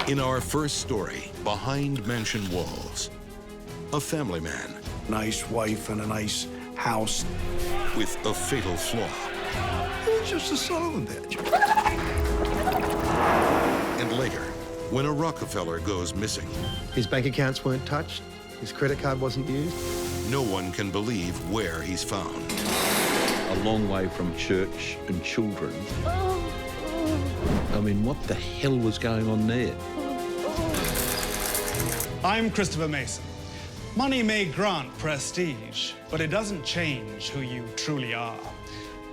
In our first story, Behind Mansion Walls, a family man Nice wife and a nice house. with a fatal flaw. It's just a son of a bitch. And later, when a Rockefeller goes missing, His bank accounts weren't touched. His credit card wasn't used. no one can believe where he's found. A long way from church and children. I mean, what the hell was going on there? I'm Christopher Mason. Money may grant prestige, but it doesn't change who you truly are.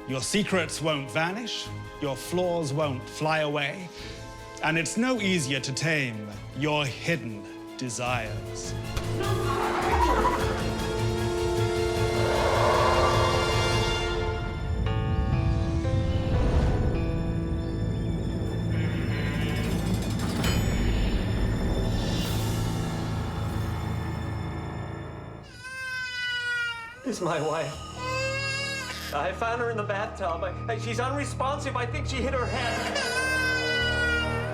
Your secrets won't vanish, your flaws won't fly away, and it's no easier to tame your hidden desires. This is my wife. I found her in the bathtub. She's unresponsive. I think she hit her head.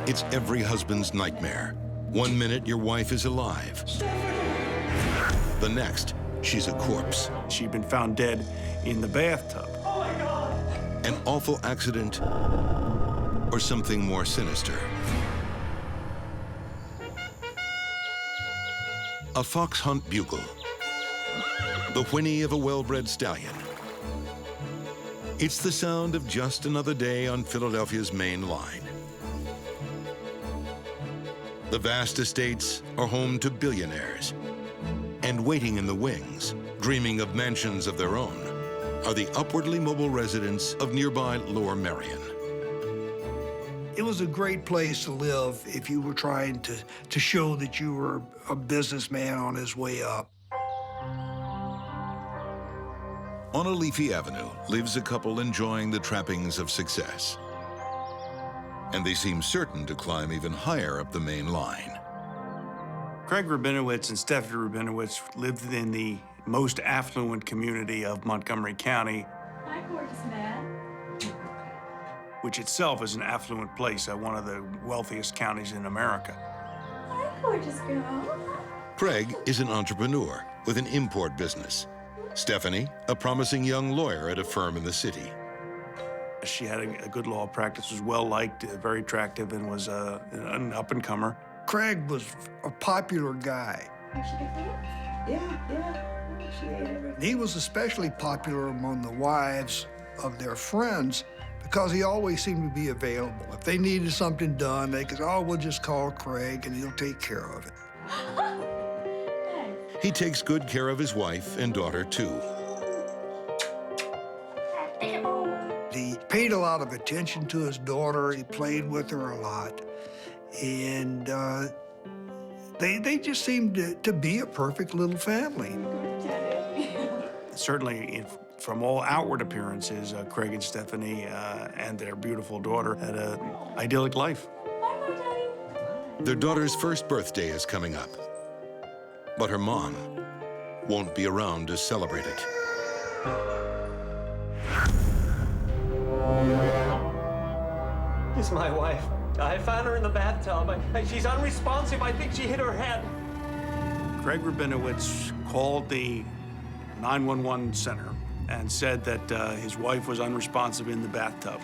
It's every husband's nightmare. One minute, your wife is alive. The next, she's a corpse. She'd been found dead in the bathtub. Oh my God! An awful accident, or something more sinister. A fox hunt bugle. The whinny of a well-bred stallion. It's the sound of just another day on Philadelphia's main line. The vast estates are home to billionaires. And waiting in the wings, dreaming of mansions of their own, are the upwardly mobile residents of nearby Lower Merion. It was a great place to live if you were trying to show that you were a businessman on his way up. On a leafy avenue lives a couple enjoying the trappings of success. And they seem certain to climb even higher up the main line. Craig Rabinowitz and Stephanie Rabinowitz lived in the most affluent community of Montgomery County, Hi, gorgeous man. which itself is an affluent place, one of the wealthiest counties in America. Hi, gorgeous girl. Craig is an entrepreneur with an import business. Stephanie, a promising young lawyer at a firm in the city. She had a good law practice, was well-liked, very attractive, and was an up-and-comer. Craig was a popular guy. Oh, she good food? Yeah. She ate everything. He was especially popular among the wives of their friends because he always seemed to be available. If they needed something done, they could, oh, we'll just call Craig and he'll take care of it. He takes good care of his wife and daughter, too. He paid a lot of attention to his daughter. He played with her a lot. And they just seemed to be a perfect little family. Certainly, from all outward appearances, Craig and Stephanie and their beautiful daughter had an idyllic life. Bye, Daddy. Their daughter's first birthday is coming up. But her mom won't be around to celebrate it. This is my wife. I found her in the bathtub. She's unresponsive. I think she hit her head. Craig Rabinowitz called the 911 center and said that his wife was unresponsive in the bathtub.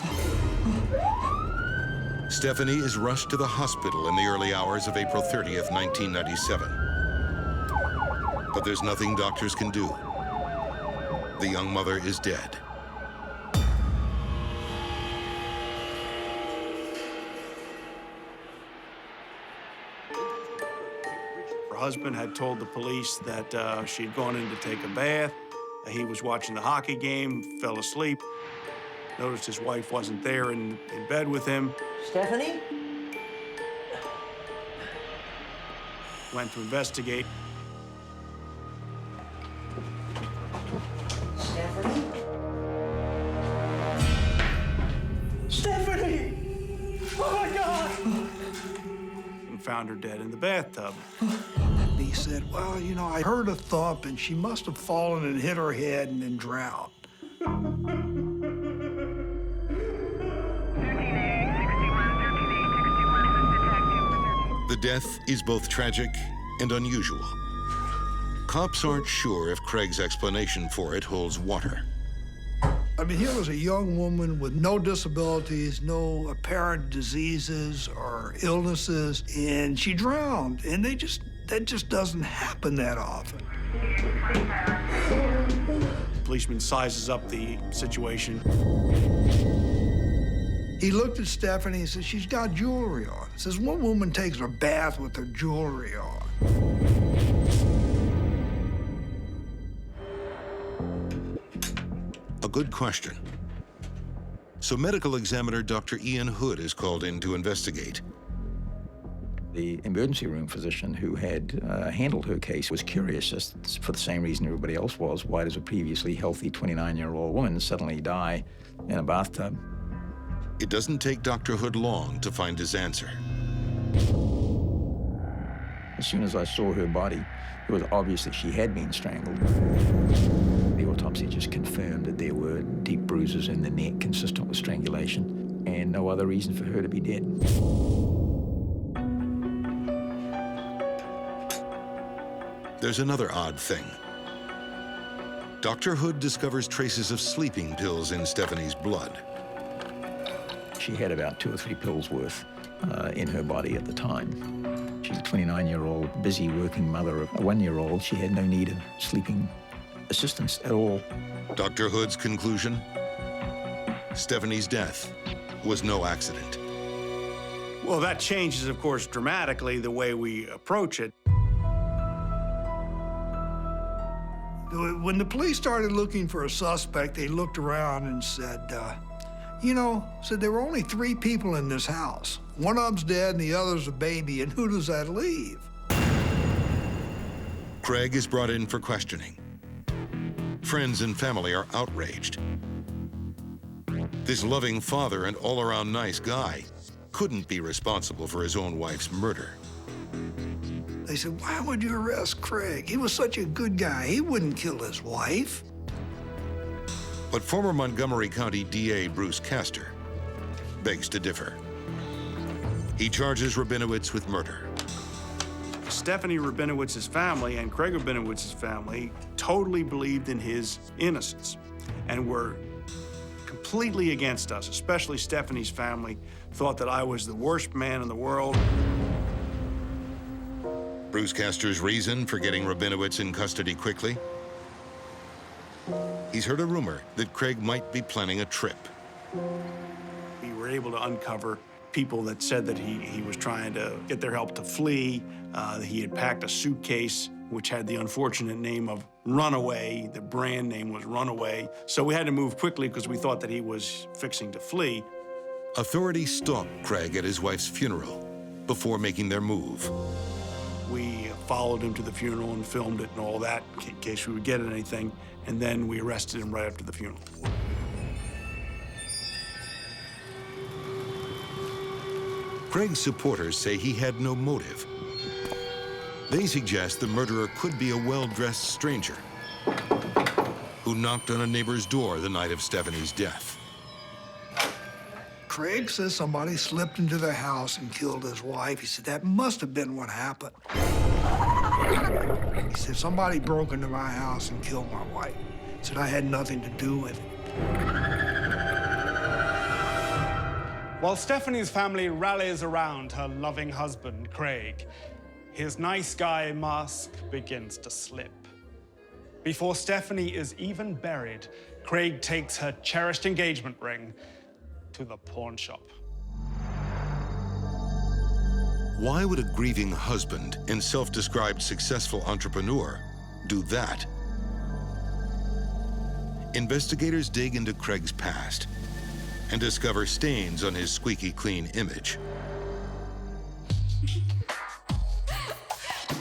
Stephanie is rushed to the hospital in the early hours of April 30th, 1997. But there's nothing doctors can do. The young mother is dead. Her husband had told the police that she'd gone in to take a bath. He was watching the hockey game, fell asleep, noticed his wife wasn't there in bed with him. Stephanie? Went to investigate. Stephanie? Stephanie! Oh my God! And found her dead in the bathtub. He said, well, you know, I heard a thump and she must have fallen and hit her head and then drowned. The death is both tragic and unusual. Cops aren't sure if Craig's explanation for it holds water. I mean, here was a young woman with no disabilities, no apparent diseases or illnesses, and she drowned. And that just doesn't happen that often. The policeman sizes up the situation. He looked at Stephanie and said, she's got jewelry on. He says, one woman takes her bath with her jewelry on. A good question. So medical examiner Dr. Ian Hood is called in to investigate. The emergency room physician who had handled her case was curious, just for the same reason everybody else was. Why does a previously healthy 29-year-old woman suddenly die in a bathtub? It doesn't take Dr. Hood long to find his answer. As soon as I saw her body, it was obvious that she had been strangled. The autopsy just confirmed that there were deep bruises in the neck consistent with strangulation and no other reason for her to be dead. There's another odd thing. Dr. Hood discovers traces of sleeping pills in Stephanie's blood. She had about 2 or 3 pills worth in her body at the time. She's a 29-year-old, busy working mother of a 1-year-old. She had no need of sleeping assistance at all. Dr. Hood's conclusion? Stephanie's death was no accident. Well, that changes, of course, dramatically the way we approach it. When the police started looking for a suspect, they looked around and said, there were only 3 people in this house. One of them's dead and the other's a baby, and who does that leave? Craig is brought in for questioning. Friends and family are outraged. This loving father and all-around nice guy couldn't be responsible for his own wife's murder. They said, why would you arrest Craig? He was such a good guy. He wouldn't kill his wife. But former Montgomery County DA Bruce Castor begs to differ. He charges Rabinowitz with murder. Stephanie Rabinowitz's family and Craig Rabinowitz's family totally believed in his innocence and were completely against us, especially Stephanie's family, thought that I was the worst man in the world. Bruce Castor's reason for getting Rabinowitz in custody quickly? He's heard a rumor that Craig might be planning a trip. We were able to uncover people that said that he was trying to get their help to flee. He had packed a suitcase which had the unfortunate name of Runaway. The brand name was Runaway. So we had to move quickly because we thought that he was fixing to flee. Authorities stalked Craig at his wife's funeral before making their move. We followed him to the funeral and filmed it and all that in case we would get anything, and then we arrested him right after the funeral. Craig's supporters say he had no motive. They suggest the murderer could be a well-dressed stranger who knocked on a neighbor's door the night of Stephanie's death. Craig says somebody slipped into the house and killed his wife. He said, that must have been what happened. He said, somebody broke into my house and killed my wife. He said, I had nothing to do with it. While Stephanie's family rallies around her loving husband, Craig, his nice guy mask begins to slip. Before Stephanie is even buried, Craig takes her cherished engagement ring to the pawn shop. Why would a grieving husband and self-described successful entrepreneur do that? Investigators dig into Craig's past and discover stains on his squeaky clean image.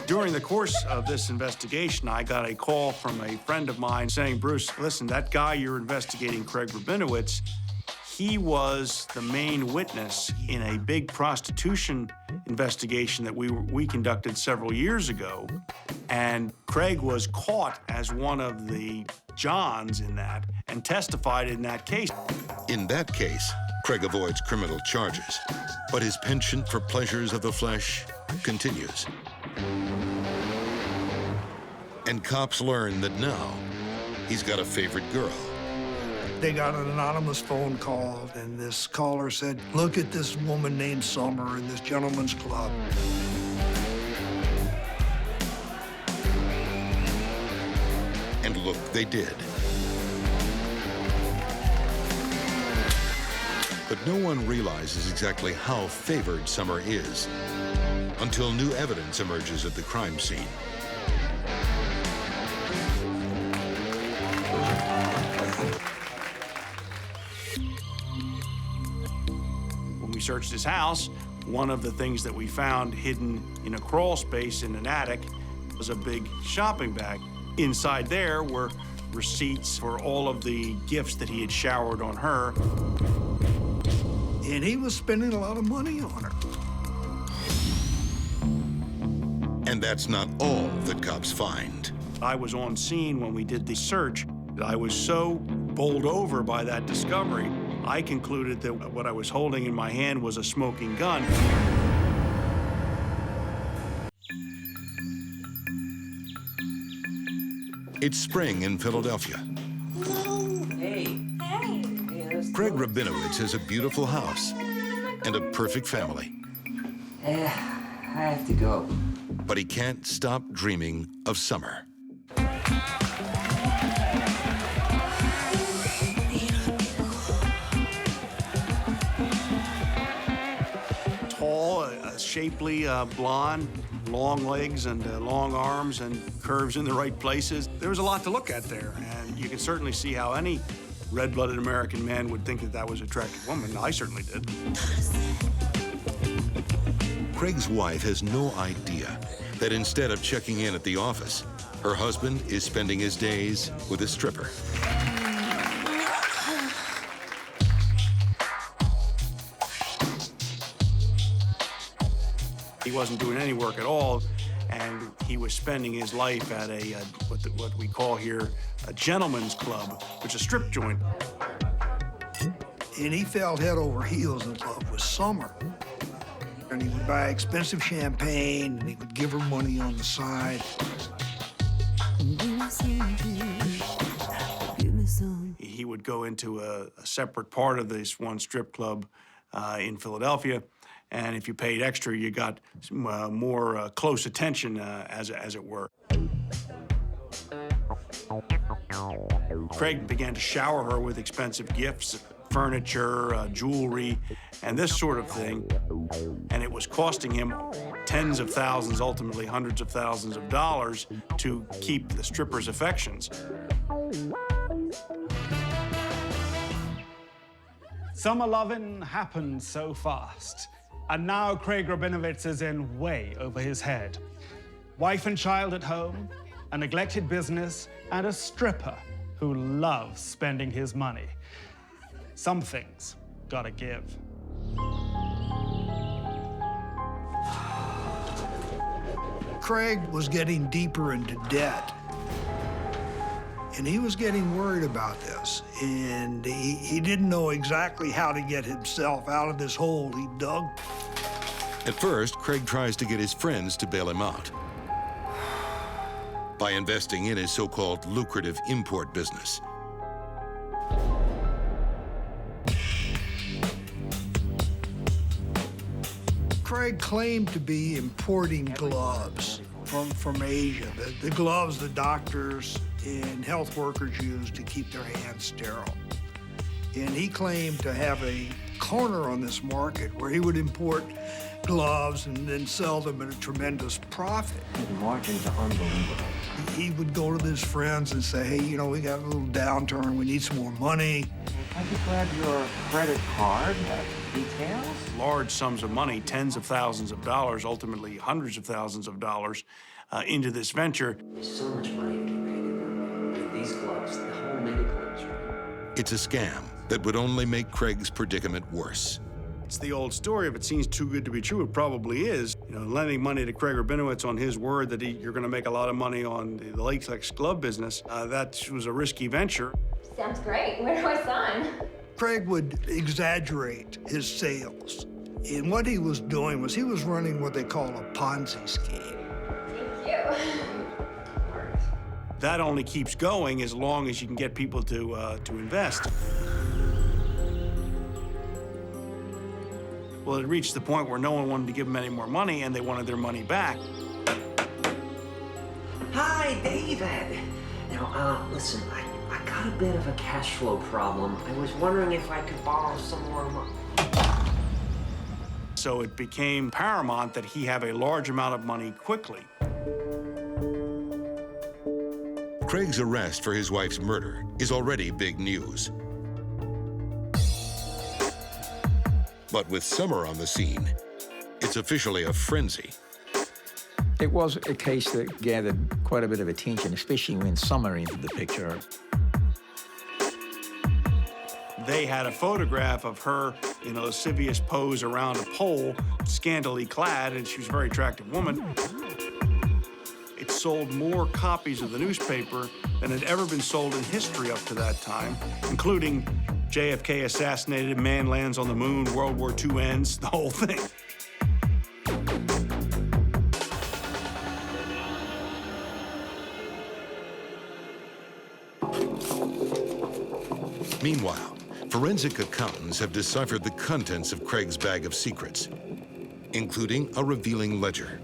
During the course of this investigation, I got a call from a friend of mine saying, Bruce, listen, that guy you're investigating, Craig Rabinowitz, he was the main witness in a big prostitution investigation that we conducted several years ago. And Craig was caught as one of the Johns in that and testified in that case. In that case, Craig avoids criminal charges, but his penchant for pleasures of the flesh continues. And cops learn that now he's got a favorite girl. They got an anonymous phone call, and this caller said, "Look at this woman named Summer in this gentleman's club." And look, they did. But no one realizes exactly how favored Summer is until new evidence emerges at the crime scene. When we searched his house, one of the things that we found hidden in a crawl space in an attic was a big shopping bag. Inside there were receipts for all of the gifts that he had showered on her. And he was spending a lot of money on her. And that's not all that cops find. I was on scene when we did the search. I was so bowled over by that discovery, I concluded that what I was holding in my hand was a smoking gun. It's spring in Philadelphia. Hey. Craig Rabinowitz has a beautiful house and a perfect family. I have to go. But he can't stop dreaming of summer. Tall, shapely, blonde, long legs and long arms and curves in the right places. There was a lot to look at there, and you can certainly see how any red-blooded American man would think that that was an attractive woman. I certainly did. Craig's wife has no idea that instead of checking in at the office, her husband is spending his days with a stripper. He wasn't doing any work at all, and he was spending his life at a what we call here a gentleman's club, which is a strip joint. And he fell head over heels in love with Summer. And he would buy expensive champagne, and he would give her money on the side. He would go into a separate part of this one strip club in Philadelphia, and if you paid extra, you got more close attention, as it were. Craig began to shower her with expensive gifts, furniture, jewelry, and this sort of thing. And it was costing him tens of thousands, ultimately hundreds of thousands of dollars to keep the stripper's affections. Summer loving happened so fast. And now Craig Rabinowitz is in way over his head. Wife and child at home, a neglected business, and a stripper who loves spending his money. Something's gotta give. Craig was getting deeper into debt. And he was getting worried about this. And he didn't know exactly how to get himself out of this hole he dug. At first, Craig tries to get his friends to bail him out by investing in his so-called lucrative import business. Craig claimed to be importing gloves from Asia, the gloves the doctors and health workers use to keep their hands sterile. And he claimed to have a corner on this market where he would import gloves and then sell them at a tremendous profit. The margins are unbelievable. He would go to his friends and say, hey, you know, we got a little downturn, we need some more money. If I could grab your credit card, details? Large sums of money, tens of thousands of dollars, ultimately hundreds of thousands of dollars, into this venture. There's so much money to be made with these gloves, the whole medical industry. It's a scam that would only make Craig's predicament worse. It's the old story. If it seems too good to be true, it probably is. You know, lending money to Craig Rabinowitz on his word that you're going to make a lot of money on the latex glove business, that was a risky venture. Sounds great. Where do I sign? Craig would exaggerate his sales. And what he was doing was he was running what they call a Ponzi scheme. Thank you. That only keeps going as long as you can get people to invest. Well, it reached the point where no one wanted to give them any more money, and they wanted their money back. Hi, David. Now, listen, I got a bit of a cash flow problem. I was wondering if I could borrow some more money. So it became paramount that he have a large amount of money quickly. Craig's arrest for his wife's murder is already big news. But with Summer on the scene, it's officially a frenzy. It was a case that gathered quite a bit of attention, especially when Summer entered the picture. They had a photograph of her in a lascivious pose around a pole, scantily clad, and she was a very attractive woman. It sold more copies of the newspaper than had ever been sold in history up to that time, including JFK assassinated, man lands on the moon, World War II ends, the whole thing. Meanwhile, forensic accountants have deciphered the contents of Craig's bag of secrets, including a revealing ledger.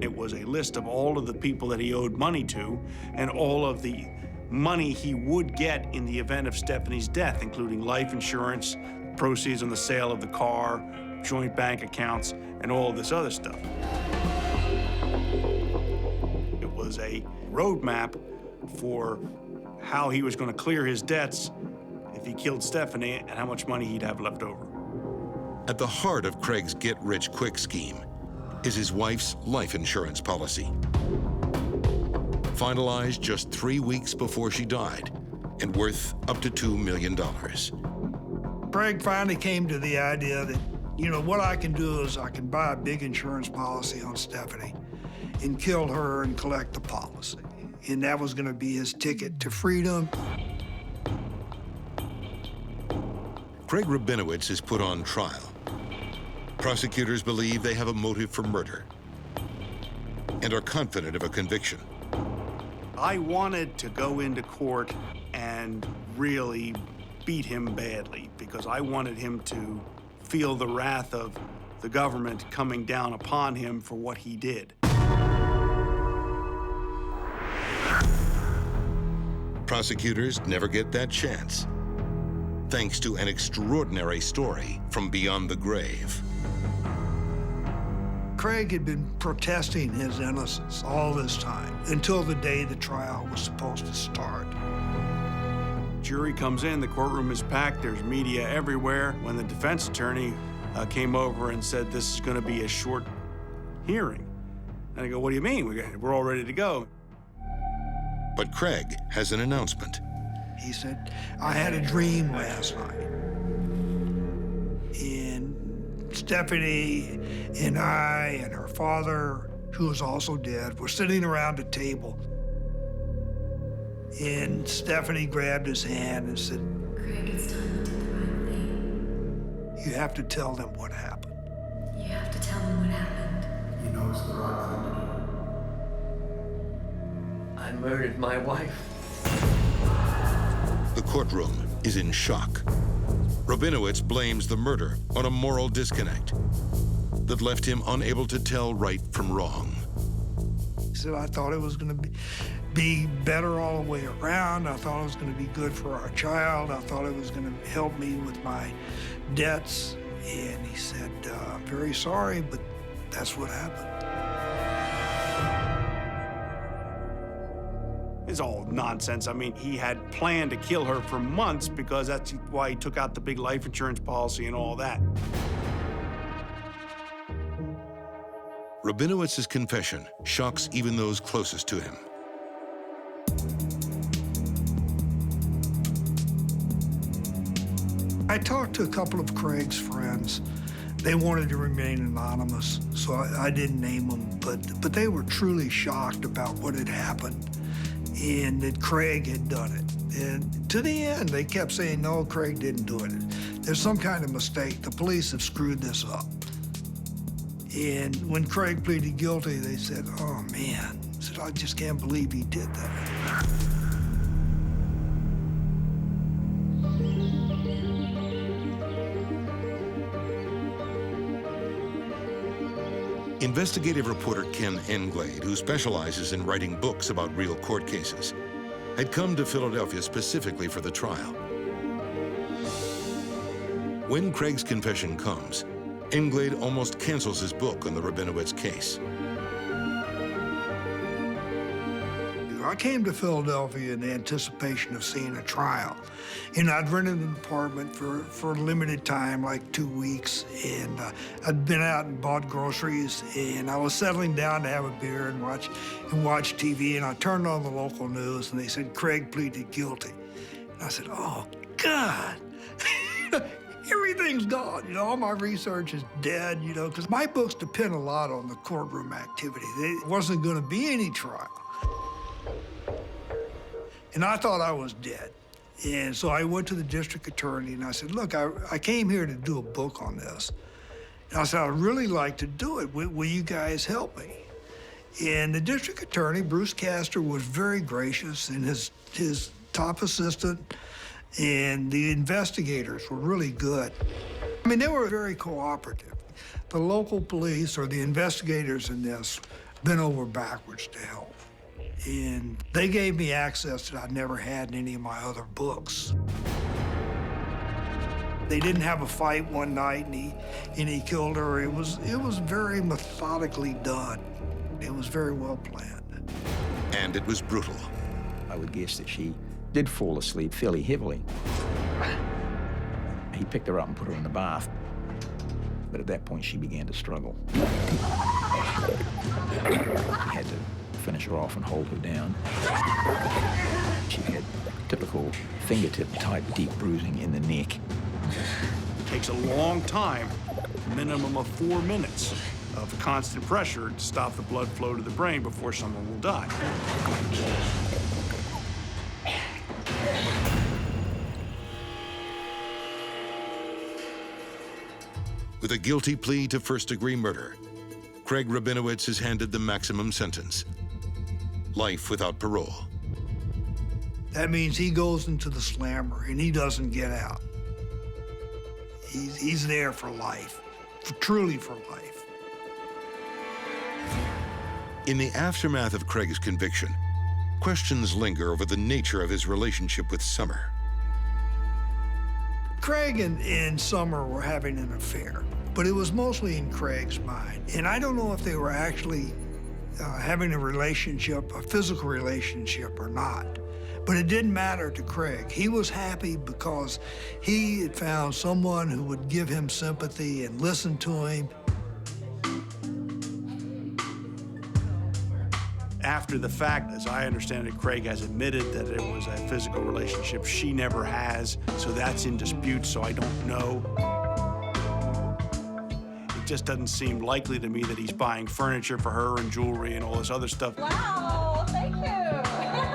It was a list of all of the people that he owed money to and all of the money he would get in the event of Stephanie's death, including life insurance, proceeds on the sale of the car, joint bank accounts, and all of this other stuff. It was a roadmap for how he was going to clear his debts if he killed Stephanie and how much money he'd have left over. At the heart of Craig's get-rich-quick scheme is his wife's life insurance policy. Finalized just 3 weeks before she died and worth up to $2 million. Craig finally came to the idea that, you know, what I can do is I can buy a big insurance policy on Stephanie and kill her and collect the policy. And that was going to be his ticket to freedom. Craig Rabinowitz is put on trial. Prosecutors believe they have a motive for murder and are confident of a conviction. I wanted to go into court and really beat him badly because I wanted him to feel the wrath of the government coming down upon him for what he did. Prosecutors never get that chance, thanks to an extraordinary story from beyond the grave. Craig had been protesting his innocence all this time until the day the trial was supposed to start. Jury comes in, the courtroom is packed, there's media everywhere. When the defense attorney came over and said, this is going to be a short hearing. And I go, what do you mean? We're all ready to go. But Craig has an announcement. He said, I had a dream last night. And Stephanie and I and her father, who was also dead, were sitting around a table. And Stephanie grabbed his hand and said, Craig, it's time to do the right thing. you have to tell them what happened. You have to tell them what happened. You know it's the right thing to do. I murdered my wife. The courtroom is in shock. Rabinowitz blames the murder on a moral disconnect that left him unable to tell right from wrong. He said, I thought it was going to be better all the way around. I thought it was going to be good for our child. I thought it was going to help me with my debts. And he said, I'm very sorry, but that's what happened. It's all nonsense. I mean, he had planned to kill her for months because that's why he took out the big life insurance policy and all that. Rabinowitz's confession shocks even those closest to him. I talked to a couple of Craig's friends. They wanted to remain anonymous, so I didn't name them, but they were truly shocked about what had happened and that Craig had done it. And to the end, they kept saying, no, Craig didn't do it. there's some kind of mistake. The police have screwed this up. And when Craig pleaded guilty, they said, oh, man. I said, I just can't believe he did that. Investigative reporter Ken Englade, who specializes in writing books about real court cases, had come to Philadelphia specifically for the trial. When Craig's confession comes, Englade almost cancels his book on the Rabinowitz case. I came to Philadelphia in anticipation of seeing a trial. And I'd rented an apartment for a limited time, like 2 weeks, and I'd been out and bought groceries, and I was settling down to have a beer and watch TV, and I turned on the local news, and they said Craig pleaded guilty. And I said, oh, God. Everything's gone, all my research is dead, because my books depend a lot on the courtroom activity. There wasn't going to be any trial. And I thought I was dead. And so I went to the district attorney and I said, look, I came here to do a book on this. And I said, I'd really like to do it. Will you guys help me? And the district attorney, Bruce Castor, was very gracious, and his top assistant and the investigators were really good. I mean, they were very cooperative. The local police or the investigators in this bent over backwards to help. And they gave me access that I'd never had in any of my other books. They didn't have a fight one night and he killed her. It was very methodically done. It was very well planned. And it was brutal. I would guess that she did fall asleep fairly heavily. He picked her up and put her in the bath. But at that point, she began to struggle. He had to finish her off and hold her down. She had typical fingertip-type deep bruising in the neck. It takes a long time, minimum of 4 minutes of constant pressure to stop the blood flow to the brain before someone will die. With a guilty plea to first-degree murder, Craig Rabinowitz is handed the maximum sentence: life without parole. That means he goes into the slammer and he doesn't get out. He's there for life, truly for life. In the aftermath of Craig's conviction, questions linger over the nature of his relationship with Summer. Craig and Summer were having an affair, but it was mostly in Craig's mind. And I don't know if they were actually having a relationship, a physical relationship or not. But it didn't matter to Craig. He was happy because he had found someone who would give him sympathy and listen to him. After the fact, as I understand it, Craig has admitted that it was a physical relationship. She never has, so that's in dispute, so I don't know. It just doesn't seem likely to me that he's buying furniture for her and jewelry and all this other stuff. Wow, thank you.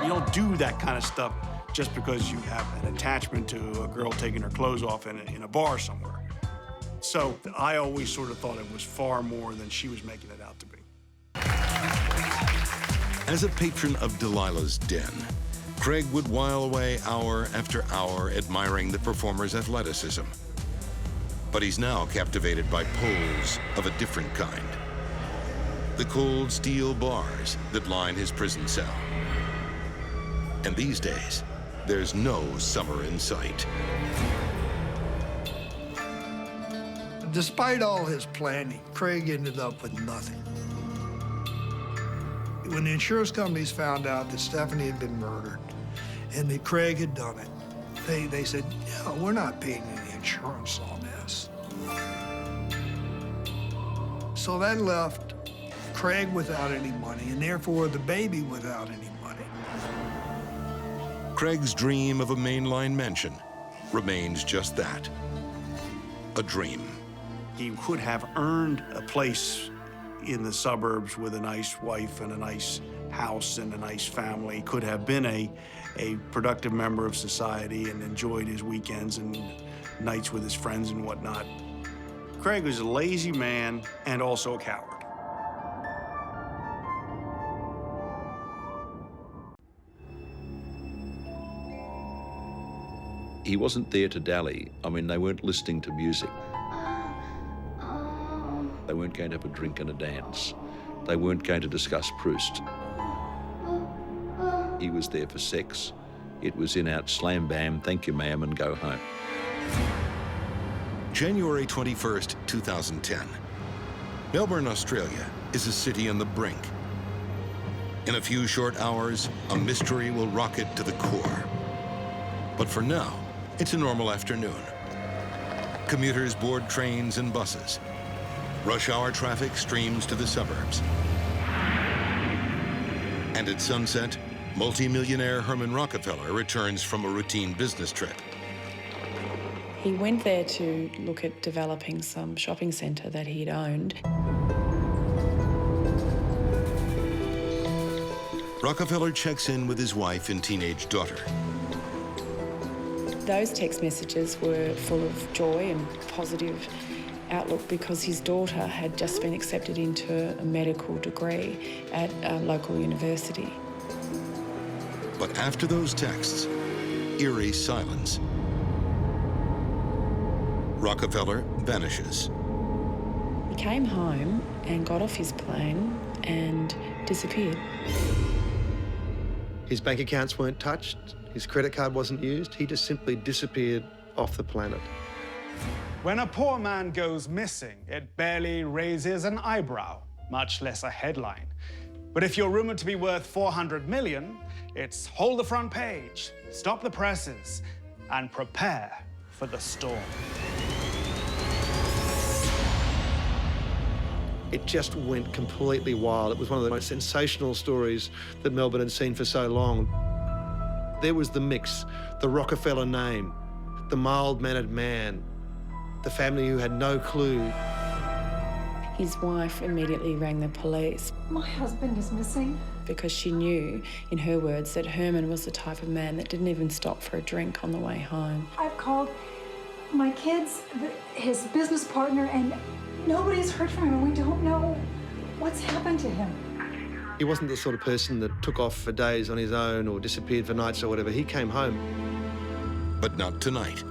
You don't do that kind of stuff just because you have an attachment to a girl taking her clothes off in a bar somewhere. So I always sort of thought it was far more than she was making it out to be. As a patron of Delilah's Den, Craig would while away hour after hour admiring the performer's athleticism. But he's now captivated by poles of a different kind. The cold steel bars that line his prison cell. And these days, there's no Summer in sight. Despite all his planning, Craig ended up with nothing. When the insurance companies found out that Stephanie had been murdered and that Craig had done it, they said, yeah, we're not paying any insurance on this. So that left Craig without any money, and therefore the baby without any money. Craig's dream of a mainline mansion remains just that, a dream. He could have earned a place in the suburbs with a nice wife and a nice house and a nice family, could have been a productive member of society and enjoyed his weekends and nights with his friends and whatnot. Craig was a lazy man and also a coward. He wasn't there to dally. I mean, they weren't listening to music. They weren't going to have a drink and a dance. They weren't going to discuss Proust. He was there for sex. It was in, out, slam, bam, thank you, ma'am, and go home. January 21st, 2010. Melbourne, Australia is a city on the brink. In a few short hours, a mystery will rock it to the core. But for now, it's a normal afternoon. Commuters board trains and buses. Rush hour traffic streams to the suburbs. And at sunset, multi-millionaire Herman Rockefeller returns from a routine business trip. He went there to look at developing some shopping centre that he'd owned. Rockefeller checks in with his wife and teenage daughter. Those text messages were full of joy and positive outlook because his daughter had just been accepted into a medical degree at a local university. But after those texts, eerie silence. Rockefeller vanishes. He came home and got off his plane and disappeared. His bank accounts weren't touched. His credit card wasn't used. He just simply disappeared off the planet. When a poor man goes missing, it barely raises an eyebrow, much less a headline. But if you're rumored to be worth 400 million, it's hold the front page, stop the presses, and prepare for the storm. It just went completely wild. It was one of the most sensational stories that Melbourne had seen for so long. There was the mix, the Rockefeller name, the mild-mannered man, the family who had no clue. His wife immediately rang the police. My husband is missing. Because she knew, in her words, that Herman was the type of man that didn't even stop for a drink on the way home. I've called my kids, his business partner, and nobody's heard from him, and we don't know what's happened to him. He wasn't the sort of person that took off for days on his own or disappeared for nights or whatever. He came home. But not tonight.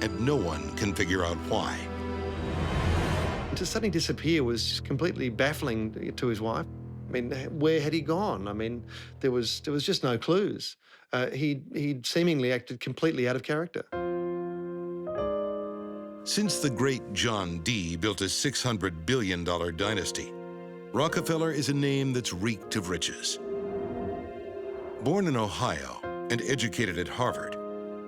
And no one can figure out why. To suddenly disappear was completely baffling to his wife. I mean, where had he gone? I mean, there was just no clues. He'd seemingly acted completely out of character. Since the great John D. built a $600 billion dynasty, Rockefeller is a name that's reeked of riches. Born in Ohio and educated at Harvard,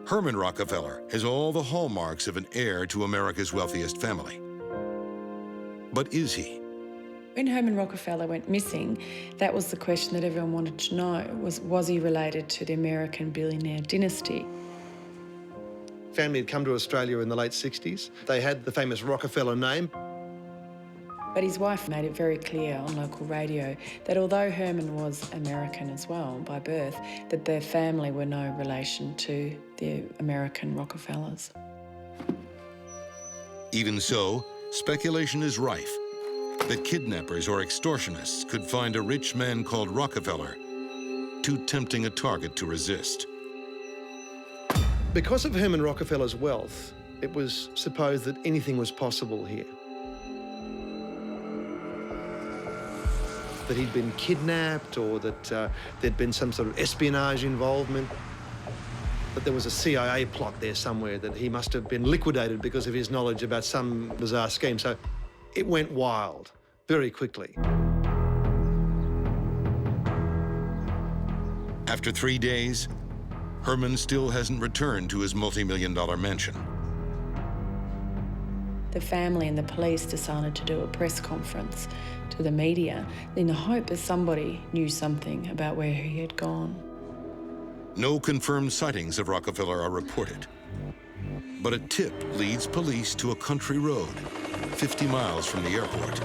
Herman Rockefeller has all the hallmarks of an heir to America's wealthiest family. But is he? When Herman Rockefeller went missing, that was the question that everyone wanted to know, was he related to the American billionaire dynasty? Family had come to Australia in the late 60s. They had the famous Rockefeller name. But his wife made it very clear on local radio that although Herman was American as well by birth, that their family were no relation to the American Rockefellers. Even so, speculation is rife that kidnappers or extortionists could find a rich man called Rockefeller too tempting a target to resist. Because of Herman Rockefeller's wealth, it was supposed that anything was possible here. That he'd been kidnapped or that there'd been some sort of espionage involvement. That there was a CIA plot there somewhere, that he must have been liquidated because of his knowledge about some bizarre scheme. So it went wild very quickly. After 3 days, Herman still hasn't returned to his multi-million-dollar mansion. The family and the police decided to do a press conference to the media in the hope that somebody knew something about where he had gone. No confirmed sightings of Rockefeller are reported. But a tip leads police to a country road 50 miles from the airport.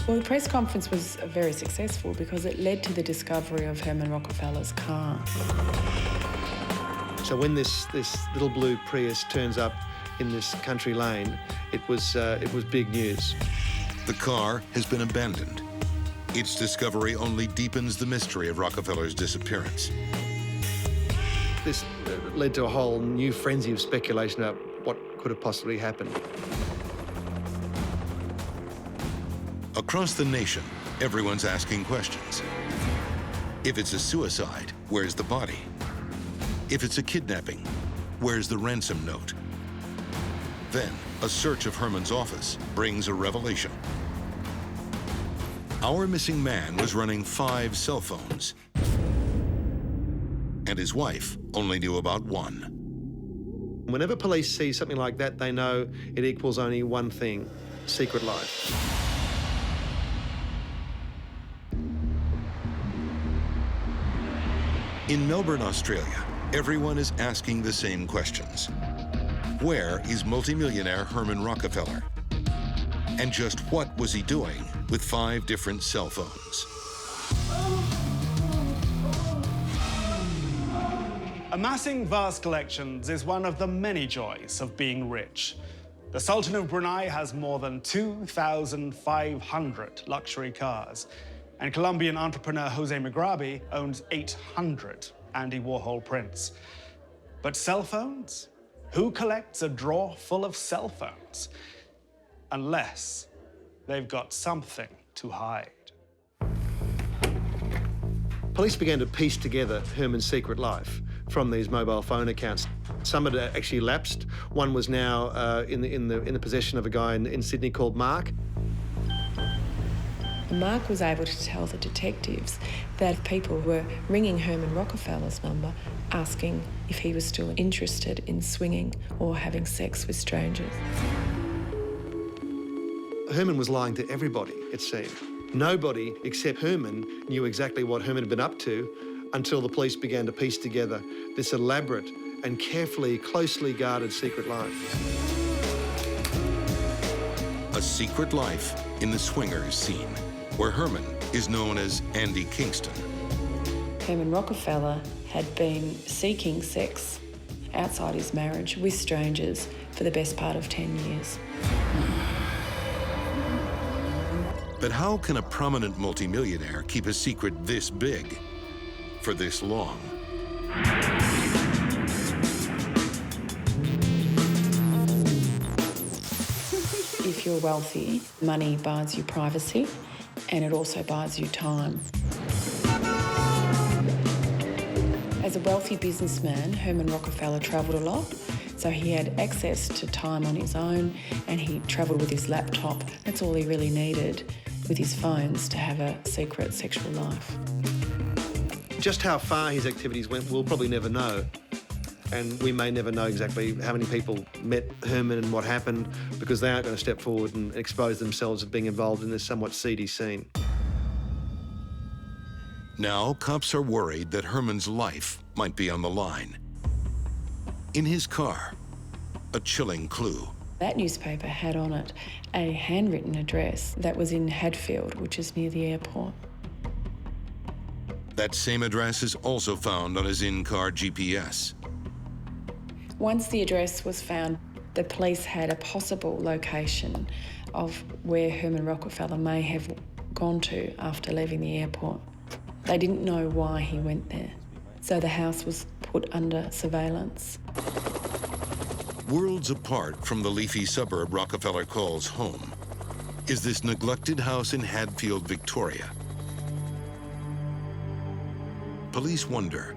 Well, the press conference was very successful because it led to the discovery of Herman Rockefeller's car. So when this little blue Prius turns up in this country lane, it was big news. The car has been abandoned. Its discovery only deepens the mystery of Rockefeller's disappearance. This led to a whole new frenzy of speculation about what could have possibly happened. Across the nation, everyone's asking questions. If it's a suicide, where's the body? If it's a kidnapping, where's the ransom note? Then, a search of Herman's office brings a revelation. Our missing man was running 5 cell phones, and his wife only knew about 1. Whenever police see something like that, they know it equals only one thing: secret life. In Melbourne, Australia, everyone is asking the same questions. Where is multimillionaire Herman Rockefeller? And just what was he doing with 5 different cell phones? Amassing vast collections is one of the many joys of being rich. The Sultan of Brunei has more than 2,500 luxury cars, and Colombian entrepreneur Jose Mugrabi owns 800 Andy Warhol prints. But cell phones? Who collects a drawer full of cell phones? Unless they've got something to hide. Police began to piece together Herman's secret life from these mobile phone accounts. Some had actually lapsed. One was now in the possession of a guy in Sydney called Mark. Mark was able to tell the detectives that people were ringing Herman Rockefeller's number asking if he was still interested in swinging or having sex with strangers. Herman was lying to everybody, it seemed. Nobody except Herman knew exactly what Herman had been up to until the police began to piece together this elaborate and carefully, closely guarded secret life. A secret life in the swingers scene, where Herman is known as Andy Kingston. Herman Rockefeller had been seeking sex outside his marriage with strangers for the best part of 10 years. But how can a prominent multimillionaire keep a secret this big for this long? If you're wealthy, money buys you privacy, and it also buys you time. As a wealthy businessman, Herman Rockefeller travelled a lot, so he had access to time on his own, and he travelled with his laptop. That's all he really needed with his phones to have a secret sexual life. Just how far his activities went, we'll probably never know. And we may never know exactly how many people met Herman and what happened, because they aren't going to step forward and expose themselves as being involved in this somewhat seedy scene. Now, cops are worried that Herman's life might be on the line. In his car, a chilling clue. That newspaper had on it a handwritten address that was in Hadfield, which is near the airport. That same address is also found on his in-car GPS. Once the address was found, the police had a possible location of where Herman Rockefeller may have gone to after leaving the airport. They didn't know why he went there, so the house was put under surveillance. Worlds apart from the leafy suburb Rockefeller calls home is this neglected house in Hadfield, Victoria. Police wonder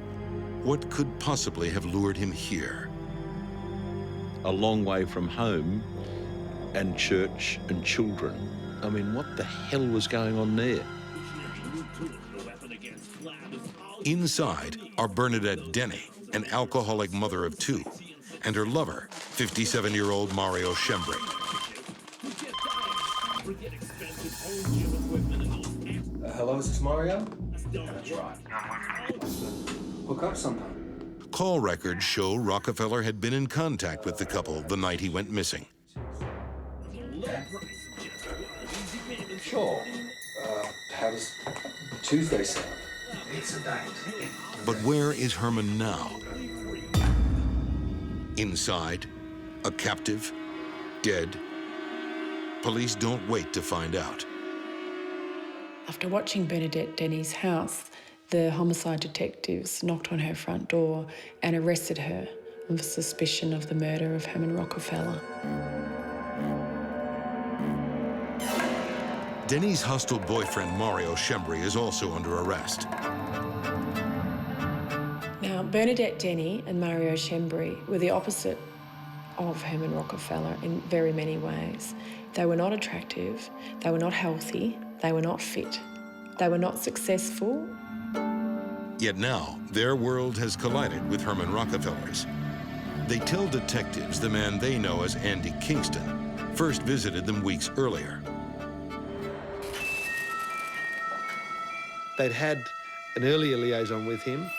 what could possibly have lured him here. A long way from home and church and children. I mean, what the hell was going on there? Inside are Bernadette Denny, an alcoholic mother of 2, and her lover, 57-year-old Mario Schembri. Hello, is this Mario? That's right. Hook up sometime. Call records show Rockefeller had been in contact with the couple the night he went missing. Sure. How does Tuesday sound? It's a date. But where is Herman now? Inside, a captive, dead. Police don't wait to find out. After watching Bernadette Denny's house, the homicide detectives knocked on her front door and arrested her on suspicion of the murder of Herman Rockefeller. Denny's hostile boyfriend, Mario Schembri, is also under arrest. Now, Bernadette Denny and Mario Schembri were the opposite of Herman Rockefeller in very many ways. They were not attractive, they were not healthy, they were not fit, they were not successful. Yet now, their world has collided with Herman Rockefeller's. They tell detectives the man they know as Andy Kingston first visited them weeks earlier. They'd had an earlier liaison with him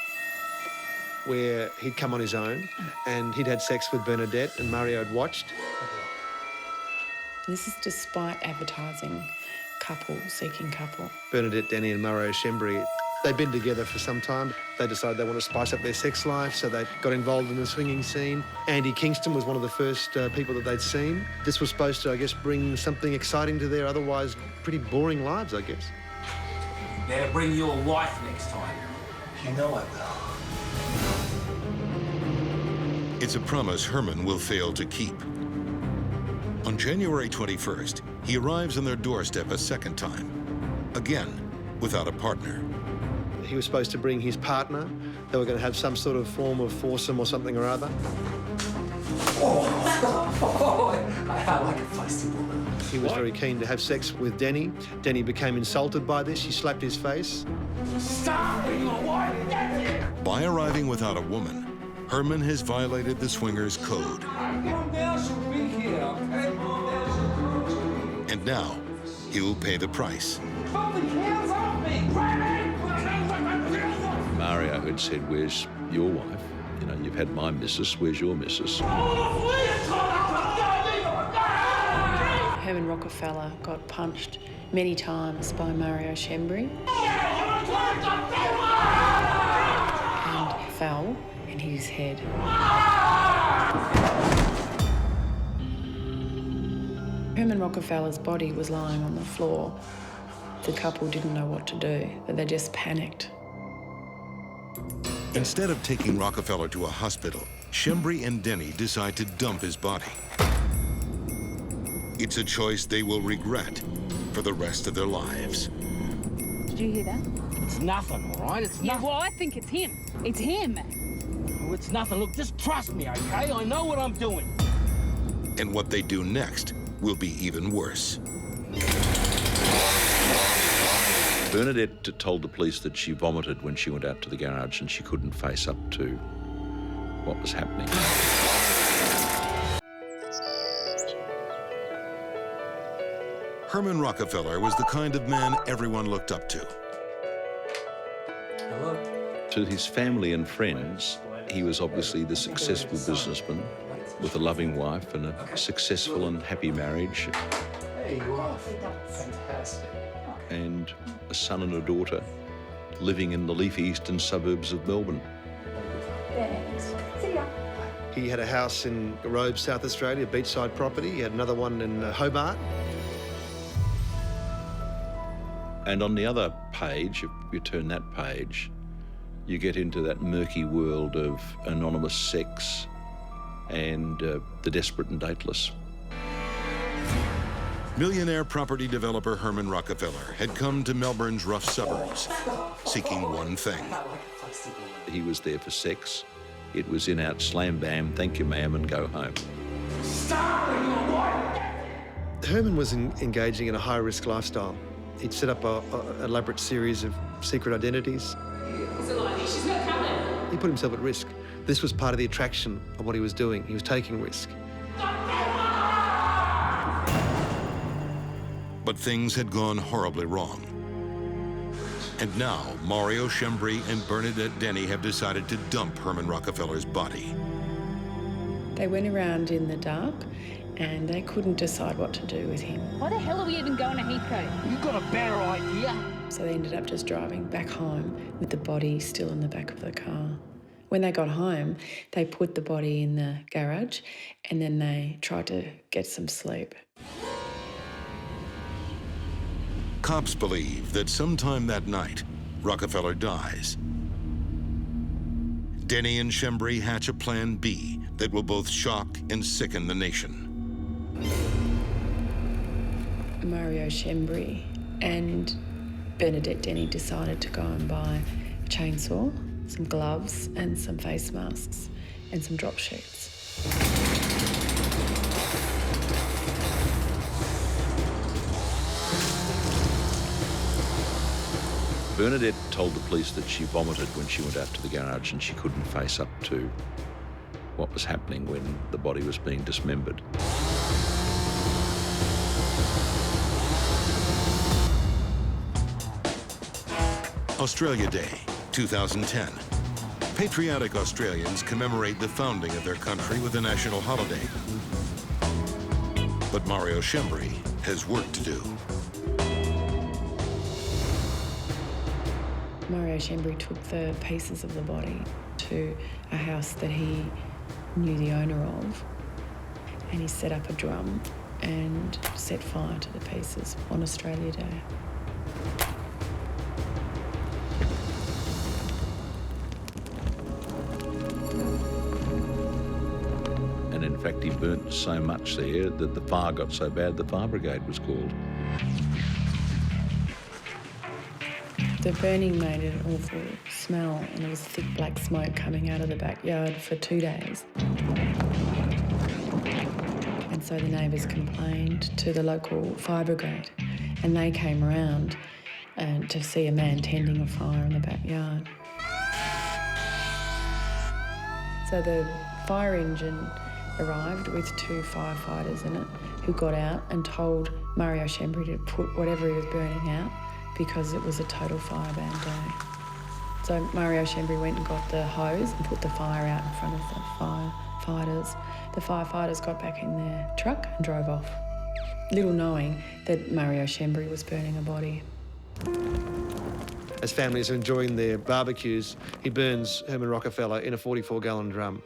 where he'd come on his own and he'd had sex with Bernadette and Mario had watched. This is despite advertising couple, seeking couple. Bernadette Denny and Mario Schembri, they'd been together for some time. They decided they wanted to spice up their sex life, so they got involved in the swinging scene. Andy Kingston was one of the first people that they'd seen. This was supposed to, I guess, bring something exciting to their otherwise pretty boring lives, I guess. Better bring your wife next time. You know I will. It's a promise Herman will fail to keep. On January 21st, he arrives on their doorstep a second time, again, without a partner. He was supposed to bring his partner. They were going to have some sort of form of foursome or something or other. I like a feisty woman. He was very keen to have sex with Denny. Denny became insulted by this. She slapped his face. Stop! Your wife! By arriving without a woman, Herman has violated the swingers' code. And now, he'll pay the price. Mario had said, "Where's your wife? You know, you've had my missus, where's your missus?" Herman Rockefeller got punched many times by Mario Schembri and fell and hit his head. Herman Rockefeller's body was lying on the floor. The couple didn't know what to do, but they just panicked. Instead of taking Rockefeller to a hospital, Schembri and Denny decide to dump his body. It's a choice they will regret for the rest of their lives. Did you hear that? It's nothing, all right? It's Yeah, nothing. well, I think it's him. It's him. Oh, it's nothing. Look, just trust me, okay? I know what I'm doing. And what they do next will be even worse. Bernadette told the police that she vomited when she went out to the garage and she couldn't face up to what was happening. Herman Rockefeller was the kind of man everyone looked up to. Hello? To his family and friends, he was obviously the successful businessman with a loving wife and a successful and happy marriage. Hey, you are. Fantastic. And a son and a daughter living in the leafy eastern suburbs of Melbourne. Thanks. See ya. He had a house in Robe, South Australia, a beachside property. He had another one in Hobart. And on the other page, if you turn that page, you get into that murky world of anonymous sex and the desperate and dateless. Millionaire property developer Herman Rockefeller had come to Melbourne's rough suburbs, seeking one thing. He was there for sex. It was in, out, slam, bam, thank you, ma'am, and go home. Herman was engaging in a high-risk lifestyle. He'd set up an elaborate series of secret identities. She's not coming. He put himself at risk. This was part of the attraction of what he was doing. He was taking risk. But things had gone horribly wrong. And now, Mario Schembri and Bernadette Denny have decided to dump Herman Rockefeller's body. They went around in the dark and they couldn't decide what to do with him. Why the hell are we even going to Heathcote? You got a better idea? So they ended up just driving back home with the body still in the back of the car. When they got home, they put the body in the garage and then they tried to get some sleep. Cops believe that sometime that night, Rockefeller dies. Denny and Schembri hatch a plan B that will both shock and sicken the nation. Mario Schembri and Bernadette Denny decided to go and buy a chainsaw, some gloves and some face masks and some drop sheets. Bernadette told the police that she vomited when she went out to the garage and she couldn't face up to what was happening when the body was being dismembered. Australia Day, 2010. Patriotic Australians commemorate the founding of their country with a national holiday. But Mario Schembri has work to do. Mario Schembri took the pieces of the body to a house that he knew the owner of, and he set up a drum and set fire to the pieces on Australia Day. And in fact, he burnt so much there that the fire got so bad the fire brigade was called. The burning made an awful smell and there was thick black smoke coming out of the backyard for 2 days. And so the neighbours complained to the local fire brigade and they came around to see a man tending a fire in the backyard. So the fire engine arrived with 2 firefighters in it who got out and told Mario Schembri to put whatever he was burning out because it was a total fireban day. So Mario Schembri went and got the hose and put the fire out in front of the firefighters. The firefighters got back in their truck and drove off, little knowing that Mario Schembri was burning a body. As families are enjoying their barbecues, he burns Herman Rockefeller in a 44-gallon drum.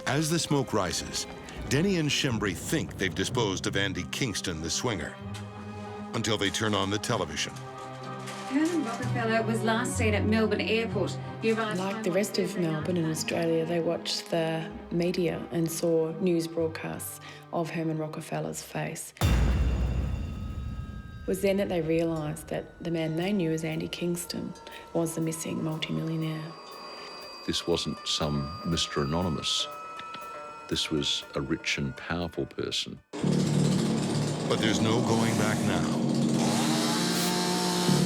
As the smoke rises, Denny and Schembri think they've disposed of Andy Kingston, the swinger, until they turn on the television. Herman Rockefeller was last seen at Melbourne Airport. Like the rest of Melbourne and Australia, they watched the media and saw news broadcasts of Herman Rockefeller's face. It was then that they realised that the man they knew as Andy Kingston was the missing multimillionaire. This wasn't some Mr. Anonymous. This was a rich and powerful person. But there's no going back now.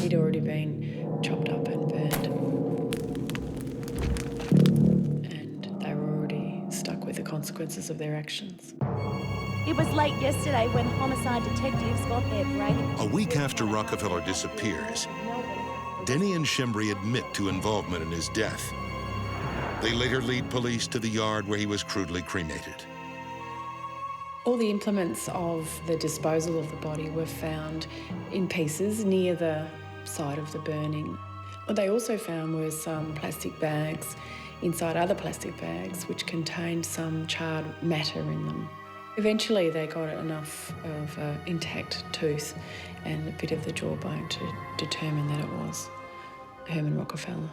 He'd already been chopped up and burned. And they were already stuck with the consequences of their actions. It was late yesterday when homicide detectives got their break. A week after Rockefeller disappears, Denny and Schembri admit to involvement in his death. They later lead police to the yard where he was crudely cremated. All the implements of the disposal of the body were found in pieces near the site of the burning. What they also found were some plastic bags inside other plastic bags which contained some charred matter in them. Eventually they got enough of an intact tooth and a bit of the jawbone to determine that it was Herman Rockefeller.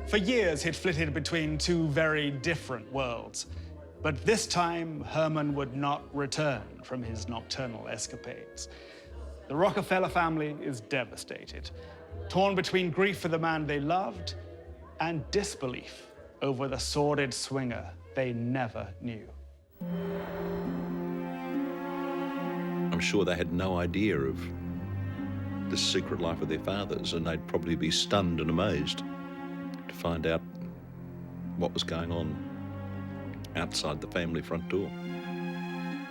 For years, he'd flitted between 2 very different worlds. But this time, Herman would not return from his nocturnal escapades. The Rockefeller family is devastated, torn between grief for the man they loved and disbelief over the sordid swinger they never knew. I'm sure they had no idea of the secret life of their fathers, and they'd probably be stunned and amazed to find out what was going on outside the family front door.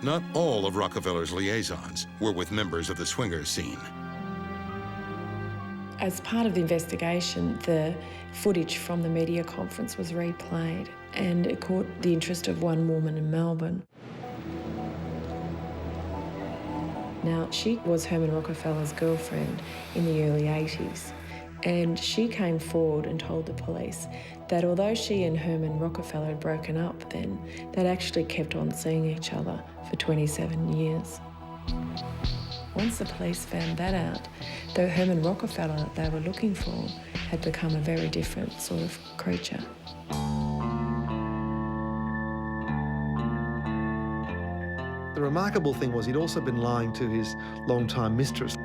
Not all of Rockefeller's liaisons were with members of the swingers scene. As part of the investigation, the footage from the media conference was replayed and it caught the interest of one woman in Melbourne. Now, she was Herman Rockefeller's girlfriend in the early 80s And she came forward and told the police that although she and Herman Rockefeller had broken up then, they'd actually kept on seeing each other for 27 years. Once the police found that out, the Herman Rockefeller that they were looking for had become a very different sort of creature. The remarkable thing was he'd also been lying to his long-time mistress.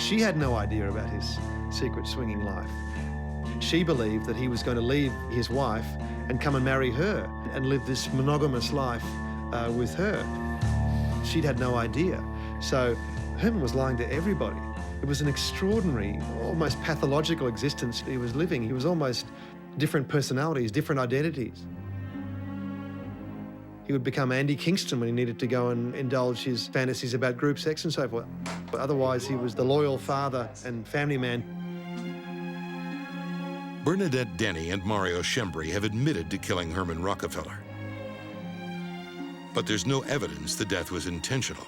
She had no idea about his secret swinging life. She believed that he was going to leave his wife and come and marry her and live this monogamous life with her. She'd had no idea. So Herman was lying to everybody. It was an extraordinary, almost pathological existence he was living. He was almost different personalities, different identities. He would become Andy Kingston when he needed to go and indulge his fantasies about group sex and so forth. But otherwise, he was the loyal father and family man. Bernadette Denny and Mario Schembri have admitted to killing Herman Rockefeller. But there's no evidence the death was intentional.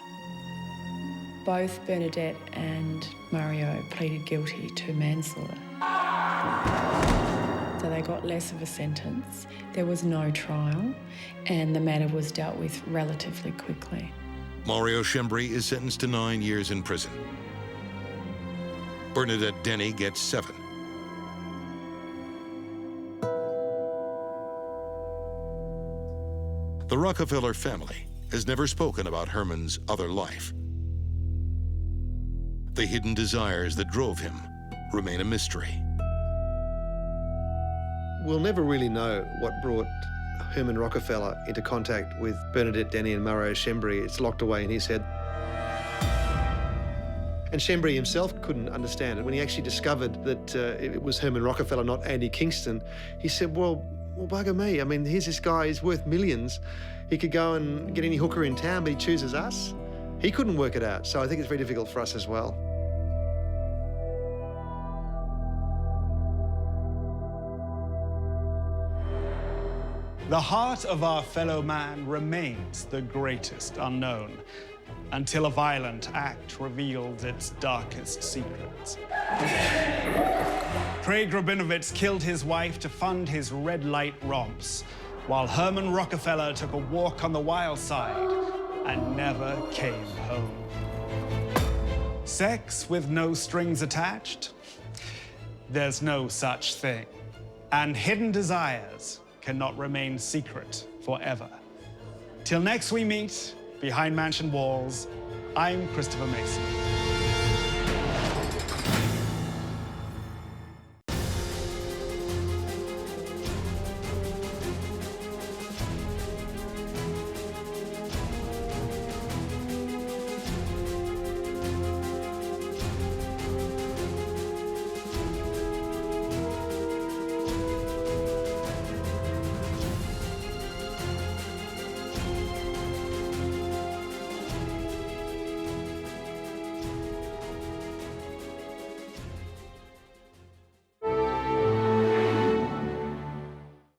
Both Bernadette and Mario pleaded guilty to manslaughter. So they got less of a sentence. There was no trial, and the matter was dealt with relatively quickly. Mario Schembri is sentenced to 9 years in prison. Bernadette Denny gets 7. The Rockefeller family has never spoken about Herman's other life. The hidden desires that drove him remain a mystery. We'll never really know what brought Herman Rockefeller into contact with Bernadette Denny and Mario Schembri. It's locked away in his head. And Schembri himself couldn't understand it. When he actually discovered that it was Herman Rockefeller, not Andy Kingston, he said, well, bugger me. I mean, here's this guy, he's worth millions. He could go and get any hooker in town, but he chooses us. He couldn't work it out, so I think it's very difficult for us as well. The heart of our fellow man remains the greatest unknown until a violent act reveals its darkest secrets. Craig Rabinowitz killed his wife to fund his red light romps, while Herman Rockefeller took a walk on the wild side and never came home. Sex with no strings attached? There's no such thing. And hidden desires cannot remain secret forever. Till next we meet behind mansion walls, I'm Christopher Mason.